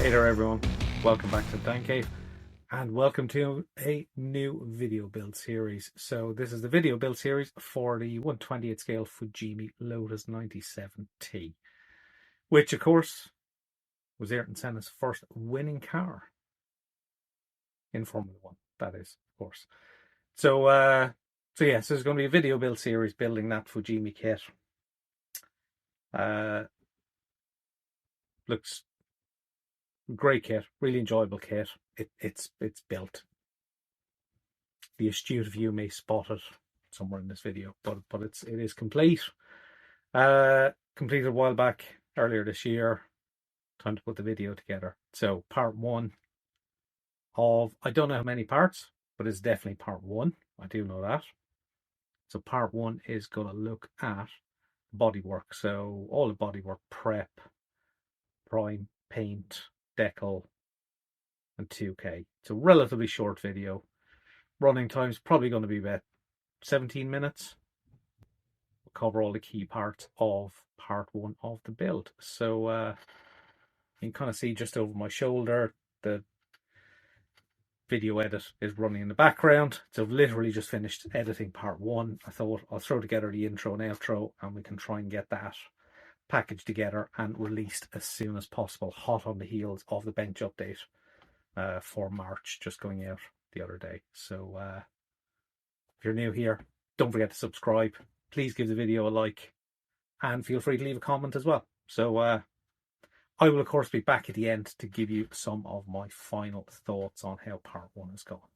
Hey there everyone, welcome back to Dan Cave and welcome to a new video build series. So this is the video build series for the 1/20th scale Fujimi Lotus 97T, which of course was Ayrton Senna's first winning car in Formula One, that is, of course. So yes, there's going to be a video build series building that Fujimi kit. Looks great kit, really enjoyable kit. It's built. The astute of you may spot it somewhere in this video, but it is complete. Completed a while back, earlier this year. Time to put the video together. So part one of, I don't know how many parts, but it's definitely part one. I do know that. So part one is going to look at bodywork. So all the bodywork, prep, prime, paint, decal, and 2K. It's a relatively short video. Running time's probably going to be about 17 minutes. We'll cover all the key parts of part one of the build. So you can kind of see just over my shoulder, the video edit is running in the background. So I've literally just finished editing part one. I thought I'll throw together the intro and outro and we can try and get that packaged together and released as soon as possible, hot on the heels of the bench update for March, just going out the other day. So if you're new here, don't forget to subscribe. Please give the video a like and feel free to leave a comment as well. So I will of course be back at the end to give you some of my final thoughts on how part one has gone.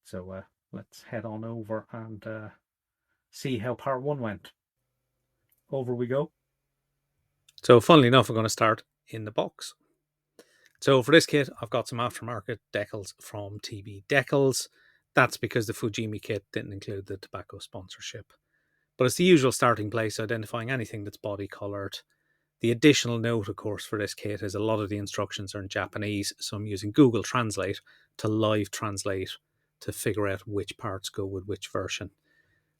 So let's head on over and see how part one went. Over we go. So funnily enough, we're going to start in the box. So for this kit, I've got some aftermarket decals from TB Decals. That's because the Fujimi kit didn't include the tobacco sponsorship. But it's the usual starting place, identifying anything that's body coloured. The additional note, of course, for this kit is a lot of the instructions are in Japanese, so I'm using Google Translate to live translate to figure out which parts go with which version.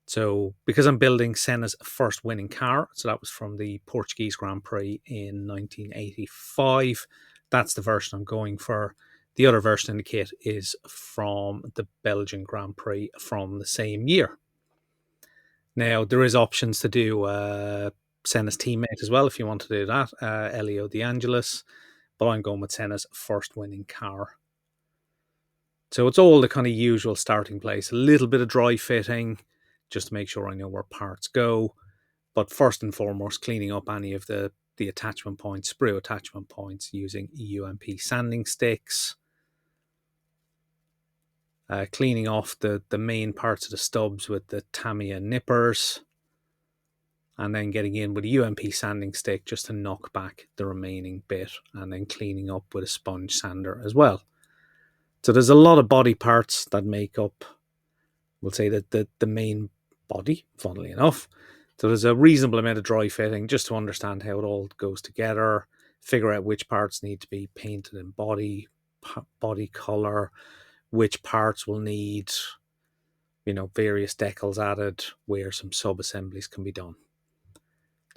So because I'm building Senna's first winning car, so that was from the Portuguese Grand Prix in 1985, that's the version I'm going for. The other version in the kit is from the Belgian Grand Prix from the same year. Now, there is options to do Senna's teammate as well, if you want to do that, Elio De Angelis, but I'm going with Senna's first winning car. So it's all the kind of usual starting place, a little bit of dry fitting, just to make sure I know where parts go. But first and foremost, cleaning up any of the attachment points, sprue attachment points using UMP sanding sticks. Cleaning off the main parts of the stubs with the Tamiya nippers. And then getting in with a UMP sanding stick just to knock back the remaining bit. And then cleaning up with a sponge sander as well. So there's a lot of body parts that make up, we'll say, that the main body, funnily enough. So there's a reasonable amount of dry fitting just to understand how it all goes together, figure out which parts need to be painted in body color, which parts will need, various decals added, where some sub-assemblies can be done.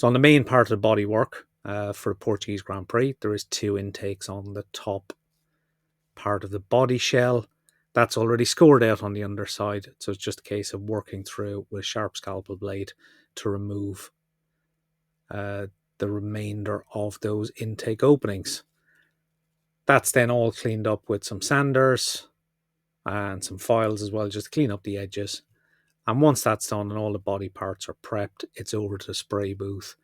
So on the main part of the bodywork for the Portuguese Grand Prix, there is 2 intakes on the top part of the body shell. That's already scored out on the underside, so it's just a case of working through with a sharp scalpel blade to remove the remainder of those intake openings. That's then all cleaned up with some sanders and some files as well, just to clean up the edges. And once that's done and all the body parts are prepped, it's over to the spray booth.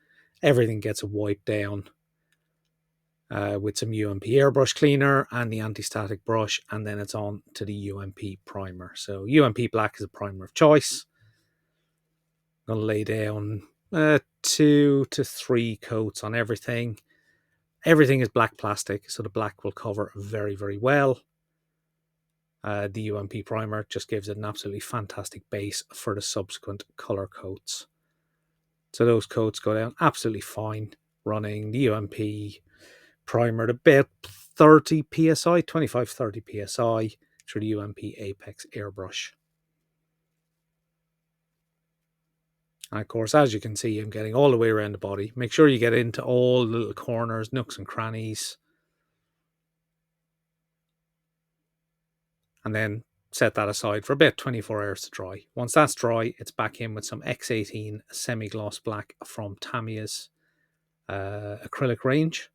Everything gets wiped down with some UMP airbrush cleaner and the anti-static brush, and then it's on to the UMP primer. So UMP black is a primer of choice. I'm going to lay down 2 to 3 coats on everything. Everything is black plastic, so the black will cover very, very well. The UMP primer just gives it an absolutely fantastic base for the subsequent color coats. So those coats go down absolutely fine, running the UMP primer at about 30 psi, 25-30 psi through the UMP Apex airbrush. And of course, as you can see, I'm getting all the way around the body. Make sure you get into all the little corners, nooks and crannies. and then set that aside for about 24 hours to dry. Once that's dry, it's back in with some X18 semi-gloss black from Tamiya's acrylic range.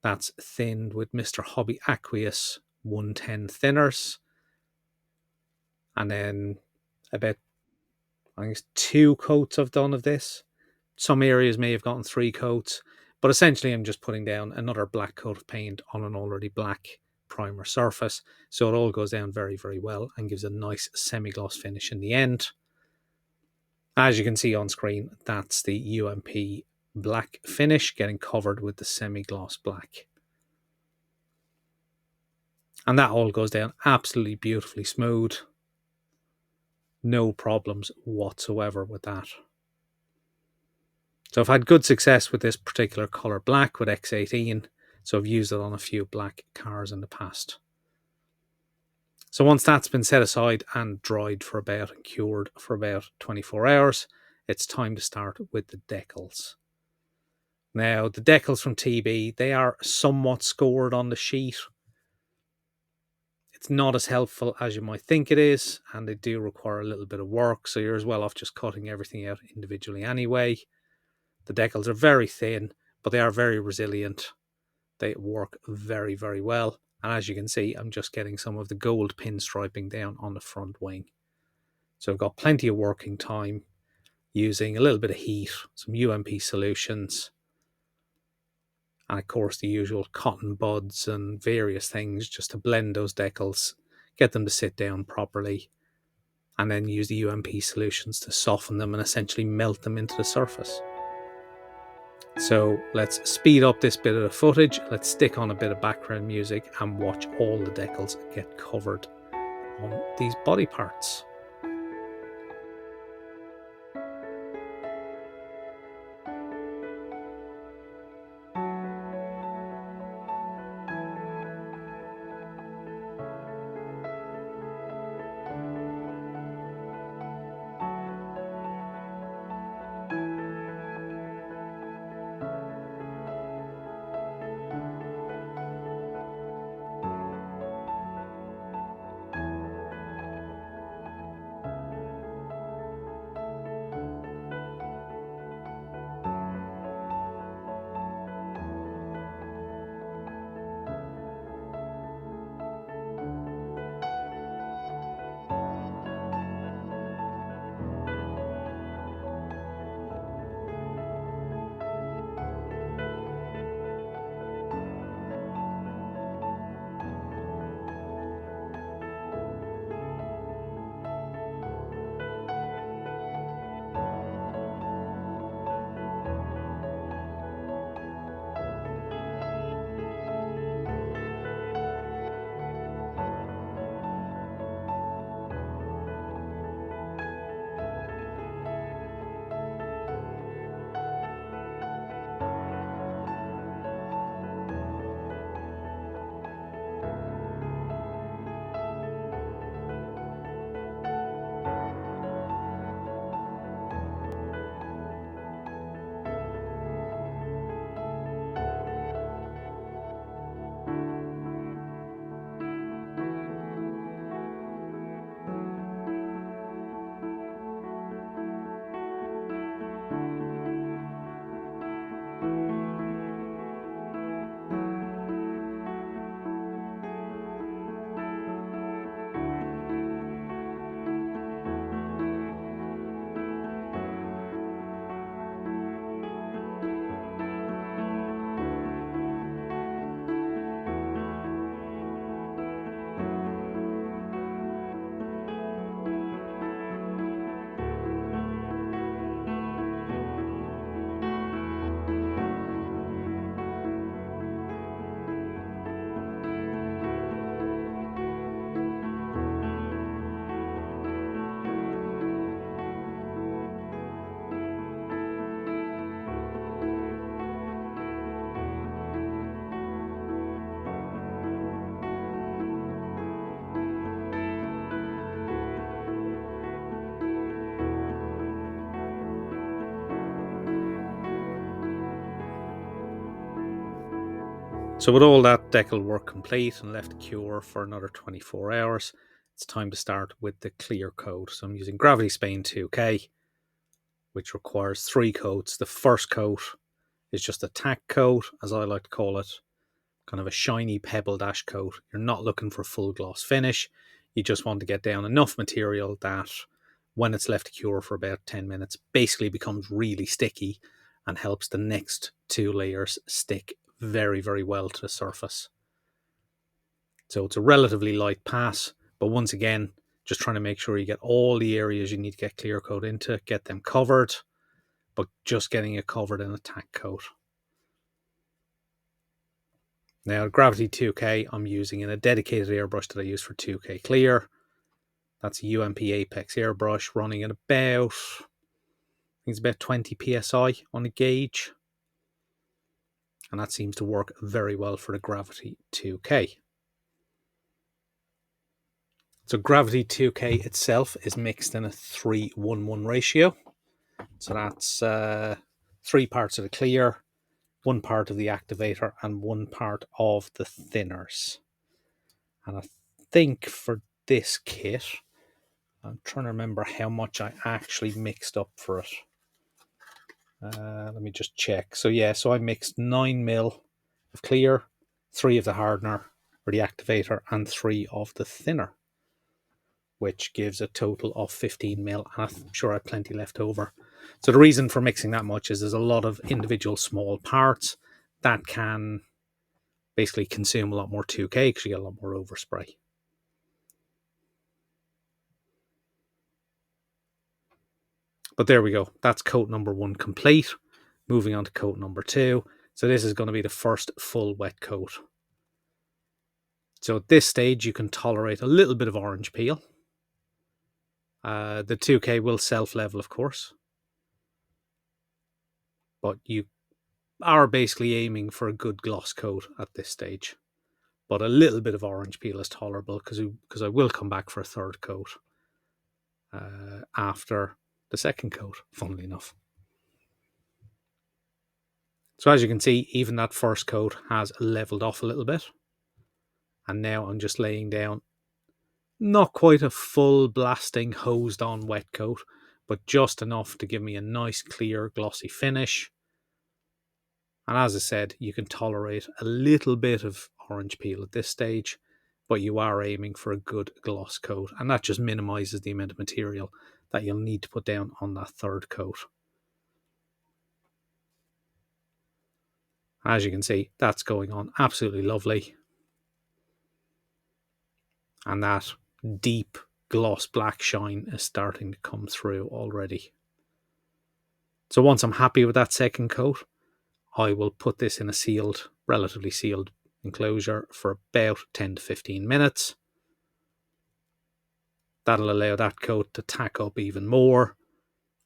That's thinned with Mr. Hobby Aqueous 110 thinners. And then about, I think it's 2 coats I've done of this. Some areas may have gotten 3 coats, but essentially I'm just putting down another black coat of paint on an already black primer surface. So it all goes down very, very well and gives a nice semi-gloss finish in the end. As you can see on screen, that's the UMP black finish getting covered with the semi-gloss black. And that all goes down absolutely beautifully smooth. No problems whatsoever with that. So I've had good success with this particular colour black with X18. So I've used it on a few black cars in the past. So once that's been set aside and dried for about and cured for about 24 hours, it's time to start with the decals. Now, the decals from TB, they are somewhat scored on the sheet. It's not as helpful as you might think it is, and they do require a little bit of work, so you're as well off just cutting everything out individually anyway. The decals are very thin, but they are very resilient. They work very, very well. And as you can see, I'm just getting some of the gold pinstriping down on the front wing. So I've got plenty of working time using a little bit of heat, some UMP solutions, and of course the usual cotton buds and various things just to blend those decals, get them to sit down properly, and then use the UMP solutions to soften them and essentially melt them into the surface. So let's speed up this bit of the footage, let's stick on a bit of background music and watch all the decals get covered on these body parts. So with all that decal work complete and left to cure for another 24 hours. It's time to start with the clear coat. So I'm using Gravity Spain 2K, which requires 3 coats. The first coat is just a tack coat, as I like to call it, kind of a shiny pebble dash coat. You're not looking for a full gloss finish. You just want to get down enough material that when it's left to cure for about 10 minutes, basically becomes really sticky and helps the next 2 layers stick very, very well to the surface. So it's a relatively light pass, but once again, just trying to make sure you get all the areas you need to get clear coat into, get them covered, but just getting it covered in a tack coat. Now, Gravity 2K, I'm using in a dedicated airbrush that I use for 2K Clear. That's a UMP Apex airbrush running at about, I think it's about 20 psi on a gauge. And that seems to work very well for the Gravity 2K. So Gravity 2K itself is mixed in a 3:1:1 ratio. So that's 3 parts of the clear, 1 part of the activator, and 1 part of the thinners. And I think for this kit, I'm trying to remember how much I actually mixed up for it. Let me just check. So yeah, so I mixed 9mm of clear, 3 of the hardener or the activator, and 3 of the thinner, which gives a total of 15mm, and I'm sure I have plenty left over. So the reason for mixing that much is there's a lot of individual small parts that can basically consume a lot more 2K because you get a lot more overspray. But there we go. That's coat number 1 complete. Moving on to coat number 2. So this is going to be the first full wet coat. So at this stage, you can tolerate a little bit of orange peel. The 2K will self-level, of course. But you are basically aiming for a good gloss coat at this stage. But a little bit of orange peel is tolerable because I will come back for a third coat after the second coat, funnily enough. So as you can see, even that first coat has leveled off a little bit. And now I'm just laying down not quite a full blasting hosed on wet coat, but just enough to give me a nice clear glossy finish. And as I said, you can tolerate a little bit of orange peel at this stage, but you are aiming for a good gloss coat, and that just minimizes the amount of material that you'll need to put down on that third coat. As you can see, that's going on absolutely lovely. And that deep gloss black shine is starting to come through already. So once I'm happy with that second coat, I will put this in a sealed, relatively sealed enclosure for about 10 to 15 minutes. That'll allow that coat to tack up even more,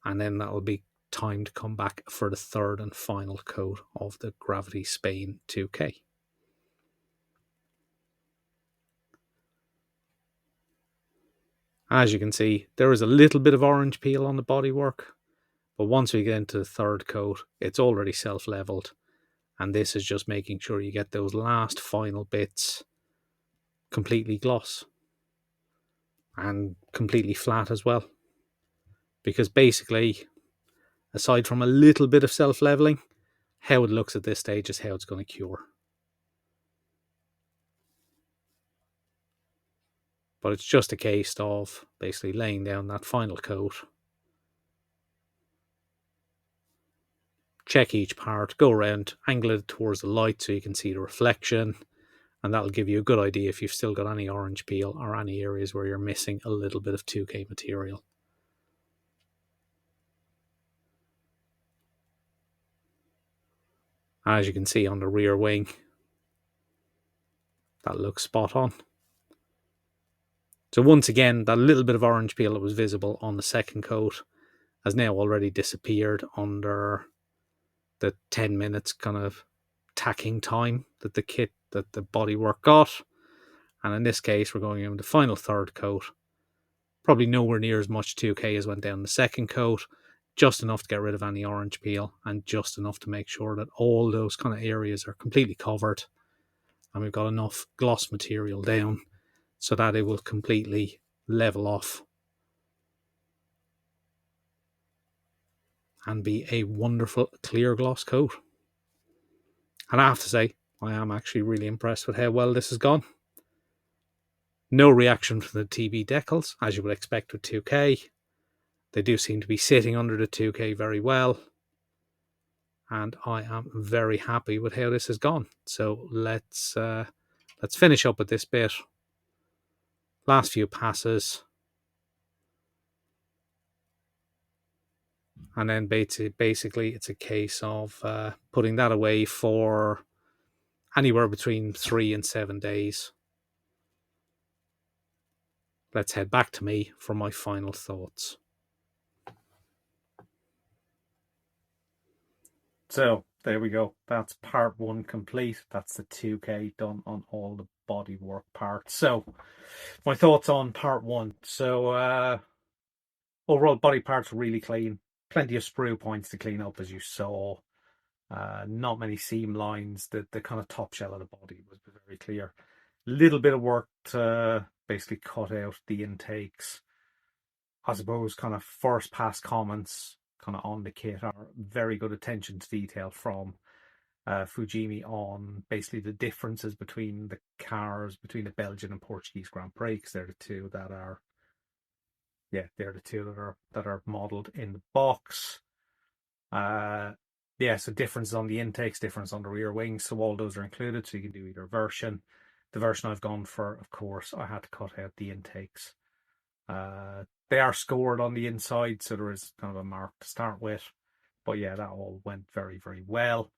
and then that'll be time to come back for the third and final coat of the Gravity Spain 2K. As you can see, there is a little bit of orange peel on the bodywork, but once we get into the third coat, it's already self-leveled, and this is just making sure you get those last final bits completely gloss and completely flat as well. Because basically, aside from a little bit of self-leveling, how it looks at this stage is how it's going to cure. But it's just a case of basically laying down that final coat. Check each part, go around, angle it towards the light so you can see the reflection, and that'll give you a good idea if you've still got any orange peel or any areas where you're missing a little bit of 2K material. As you can see on the rear wing, that looks spot on. So once again, that little bit of orange peel that was visible on the second coat has now already disappeared under the 10 minutes kind of tacking time that the kit, that the bodywork got. And in this case, we're going in the final third coat. Probably nowhere near as much 2K as went down the second coat. Just enough to get rid of any orange peel, and just enough to make sure that all those kind of areas are completely covered. and we've got enough gloss material down so that it will completely level off and be a wonderful clear gloss coat. And I have to say, I am actually really impressed with how well this has gone. No reaction from the TB decals, as you would expect with 2K. They do seem to be sitting under the 2K very well. And I am very happy with how this has gone. So let's finish up with this bit. Last few passes. And then basically it's a case of putting that away for anywhere between 3 and 7 days. Let's head back to me for my final thoughts. So there we go. That's part 1 complete. That's the 2K done on all the bodywork parts. So my thoughts on part 1. So overall body parts really clean. Plenty of sprue points to clean up, as you saw. Not many seam lines. The kind of top shell of the body was very clear. Little bit of work to basically cut out the intakes. I suppose kind of first pass comments kind of on the kit are very good attention to detail from Fujimi on basically the differences between the cars, between the Belgian and Portuguese Grand Prix, because they're the two that are, that are modelled in the box. So differences on the intakes, difference on the rear wings, so all those are included, so you can do either version. The version I've gone for, of course, I had to cut out the intakes. They are scored on the inside, so there is kind of a mark to start with. But yeah, that all went very, very well.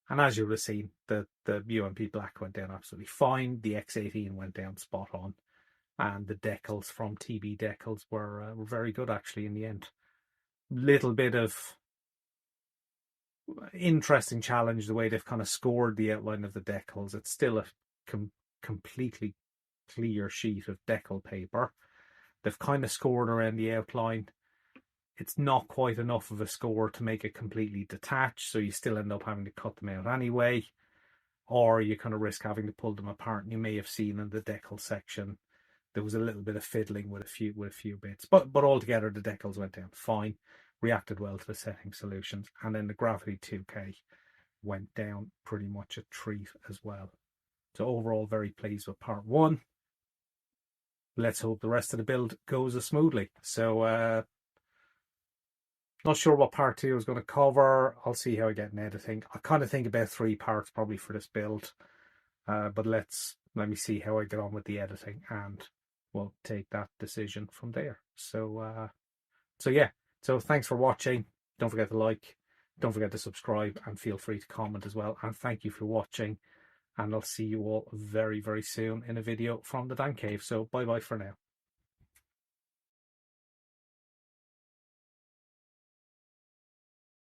And as you would have seen, the UMP Black went down absolutely fine. The X18 went down spot on. And the decals from TB Decals were very good, actually, in the end. Little bit of interesting challenge, the way they've kind of scored the outline of the decals. It's still a completely clear sheet of decal paper. They've kind of scored around the outline. It's not quite enough of a score to make it completely detached, so you still end up having to cut them out anyway, or you kind of risk having to pull them apart. And you may have seen in the decal section there was a little bit of fiddling with a few bits, but altogether the decals went down fine, reacted well to the setting solutions, and then the Gravity 2K went down pretty much a treat as well. So overall, very pleased with part 1. Let's hope the rest of the build goes as smoothly. So not sure what part 2 is going to cover. I'll see how I get in editing. I kind of think about 3 parts probably for this build, but let me see how I get on with the editing, and we'll take that decision from there. So thanks for watching. Don't forget to like, don't forget to subscribe, and feel free to comment as well. And thank you for watching, and I'll see you all very, very soon in a video from the Dan Cave. So bye bye for now.